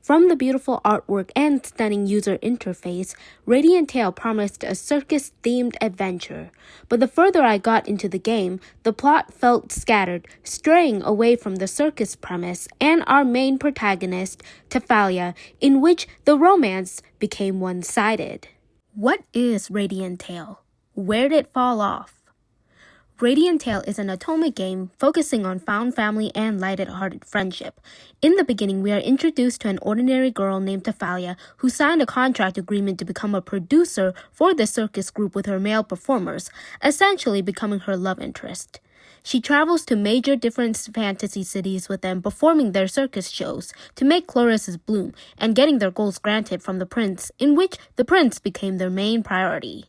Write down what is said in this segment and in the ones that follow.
From the beautiful artwork and stunning user interface, Radiant Tale promised a circus-themed adventure. But the further I got into the game, the plot felt scattered, straying away from the circus premise and our main protagonist, Thalia, in which the romance became one-sided. What is Radiant Tale? Where did it fall off? Radiant Tale is an Otome game focusing on found family and lighted-hearted friendship. In the beginning, we are introduced to an ordinary girl named Thalia who signed a contract agreement to become a producer for the circus group with her male performers, essentially becoming her love interest. She travels to major different fantasy cities with them, performing their circus shows to make chloruses bloom and getting their goals granted from the prince, in which the prince became their main priority.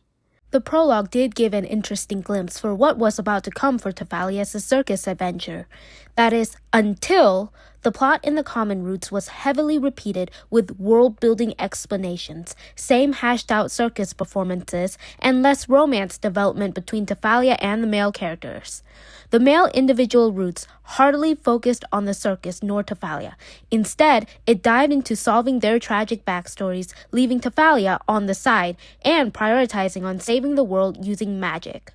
The prologue did give an interesting glimpse for what was about to come for Thalia's circus adventure. That is, until the plot in the common roots was heavily repeated with world-building explanations, same hashed-out circus performances, and less romance development between Thalia and the male characters. The male individual roots hardly focused on the circus nor Thalia. Instead, it dived into solving their tragic backstories, leaving Thalia on the side and prioritizing on saving the world using magic.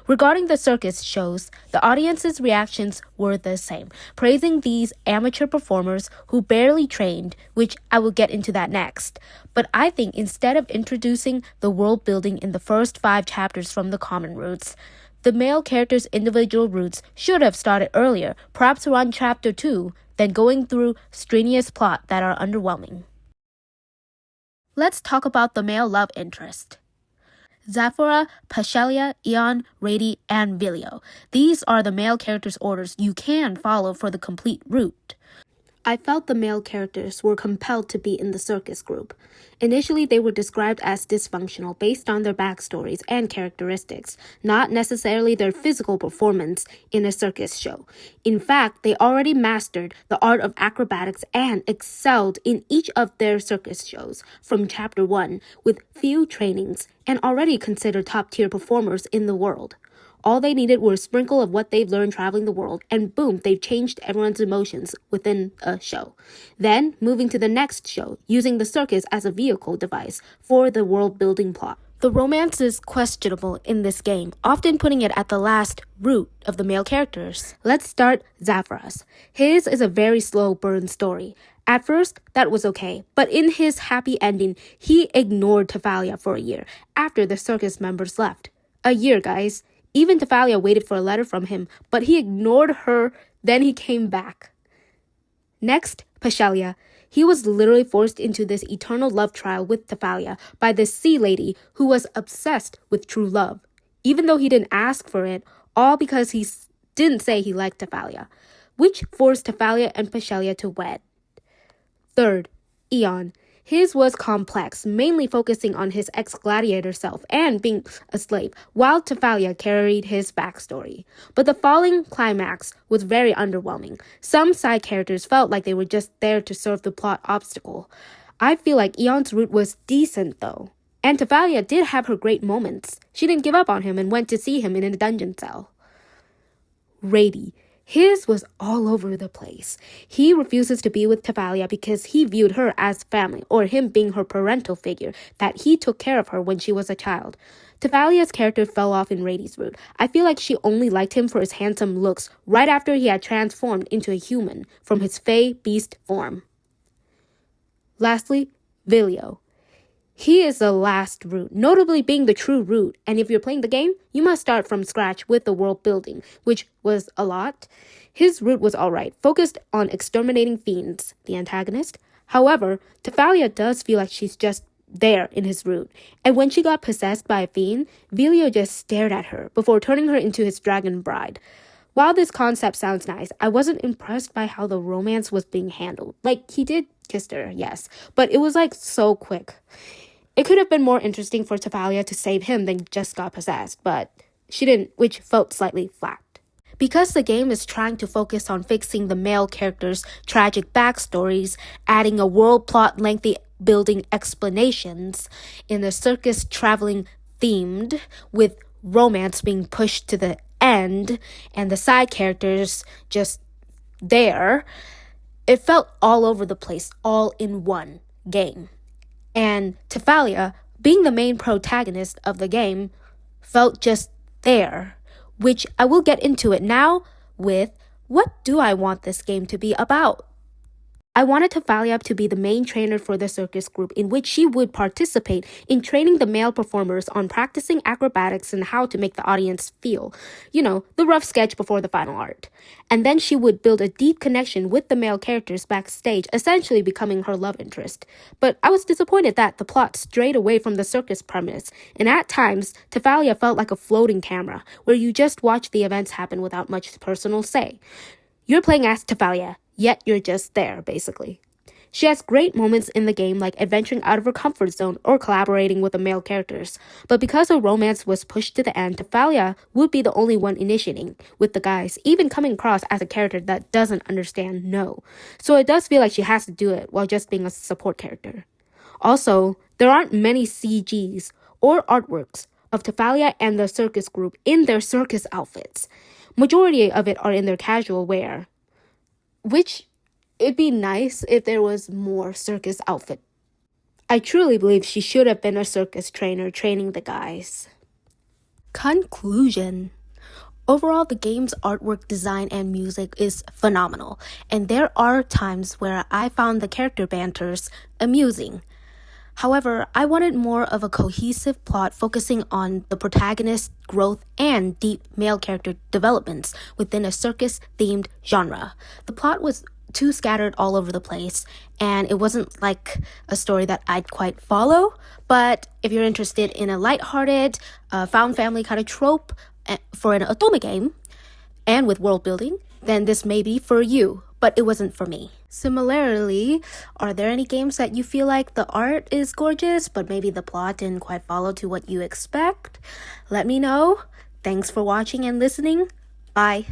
Regarding the circus shows, the audience's reactions were the same, praising these amateur performers who barely trained, which I will get into that next. But I think instead of introducing the world building in the first 5 chapters from the common roots, the male characters' individual roots should have started earlier, perhaps around chapter 2, than going through strenuous plot that are underwhelming. Let's talk about the male love interest. Zaphora, Pashelia, Eon, Rady, and Vilio. These are the male characters' orders you can follow for the complete route. I felt the male characters were compelled to be in the circus group. Initially, they were described as dysfunctional based on their backstories and characteristics, not necessarily their physical performance in a circus show. In fact, they already mastered the art of acrobatics and excelled in each of their circus shows from Chapter 1 with few trainings and already considered top-tier performers in the world. All they needed were a sprinkle of what they've learned traveling the world, and boom, they've changed everyone's emotions within a show. Then, moving to the next show, using the circus as a vehicle device for the world-building plot. The romance is questionable in this game, often putting it at the last root of the male characters. Let's start Zaphora's. His is a very slow burn story. At first, that was okay, but in his happy ending, he ignored Thalia for a year after the circus members left. A year, guys. Even Thalia waited for a letter from him, but he ignored her, then he came back. Next, Pashelia. He was literally forced into this eternal love trial with Thalia by this sea lady who was obsessed with true love, even though he didn't ask for it, all because he didn't say he liked Thalia, which forced Thalia and Pashelia to wed. Third, Eon. His was complex, mainly focusing on his ex-gladiator self and being a slave, while Thalia carried his backstory. But the falling climax was very underwhelming. Some side characters felt like they were just there to serve the plot obstacle. I feel like Eon's route was decent, though. And Thalia did have her great moments. She didn't give up on him and went to see him in a dungeon cell. Rady. His was all over the place. He refuses to be with Thalia because he viewed her as family, or him being her parental figure, that he took care of her when she was a child. Thalia's character fell off in Rady's route. I feel like she only liked him for his handsome looks right after he had transformed into a human from his fey beast form. Lastly, Vilio. He is the last route, notably being the true route, and if you're playing the game, you must start from scratch with the world building, which was a lot. His route was alright, focused on exterminating fiends, the antagonist. However, Thalia does feel like she's just there in his route, and when she got possessed by a fiend, Vilio just stared at her before turning her into his dragon bride. While this concept sounds nice, I wasn't impressed by how the romance was being handled. Like, he did kiss her, yes, but it was so quick. It could have been more interesting for Thalia to save him than just got possessed, but she didn't, which felt slightly flat. Because the game is trying to focus on fixing the male characters' tragic backstories, adding a world plot lengthy building explanations, in the circus traveling themed, with romance being pushed to the end, and the side characters just there, It felt all over the place, all in one game. And Thalia, being the main protagonist of the game, felt just there, which I will get into it now with what do I want this game to be about? I wanted Thalia to be the main trainer for the circus group, in which she would participate in training the male performers on practicing acrobatics and how to make the audience feel. You know, the rough sketch before the final art. And then she would build a deep connection with the male characters backstage, essentially becoming her love interest. But I was disappointed that the plot strayed away from the circus premise, and at times, Thalia felt like a floating camera, where you just watch the events happen without much personal say. You're playing as Thalia, yet you're just there, basically. She has great moments in the game, like adventuring out of her comfort zone or collaborating with the male characters. But because her romance was pushed to the end, Thalia would be the only one initiating with the guys, even coming across as a character that doesn't understand no. So it does feel like she has to do it while just being a support character. Also, there aren't many CGs or artworks of Thalia and the circus group in their circus outfits. Majority of it are in their casual wear, which it'd be nice if there was more circus outfit. I truly believe she should have been a circus trainer training the guys. Conclusion. Overall, the game's artwork, design, and music is phenomenal, and there are times where I found the character banters amusing. However, I wanted more of a cohesive plot focusing on the protagonist's growth and deep male character developments within a circus-themed genre. The plot was too scattered all over the place, and it wasn't like a story that I'd quite follow. But if you're interested in a lighthearted, found family kind of trope for an Otome game, and with world building, then this may be for you, but it wasn't for me. Similarly, are there any games that you feel like the art is gorgeous, but maybe the plot didn't quite follow to what you expect? Let me know. Thanks for watching and listening. Bye.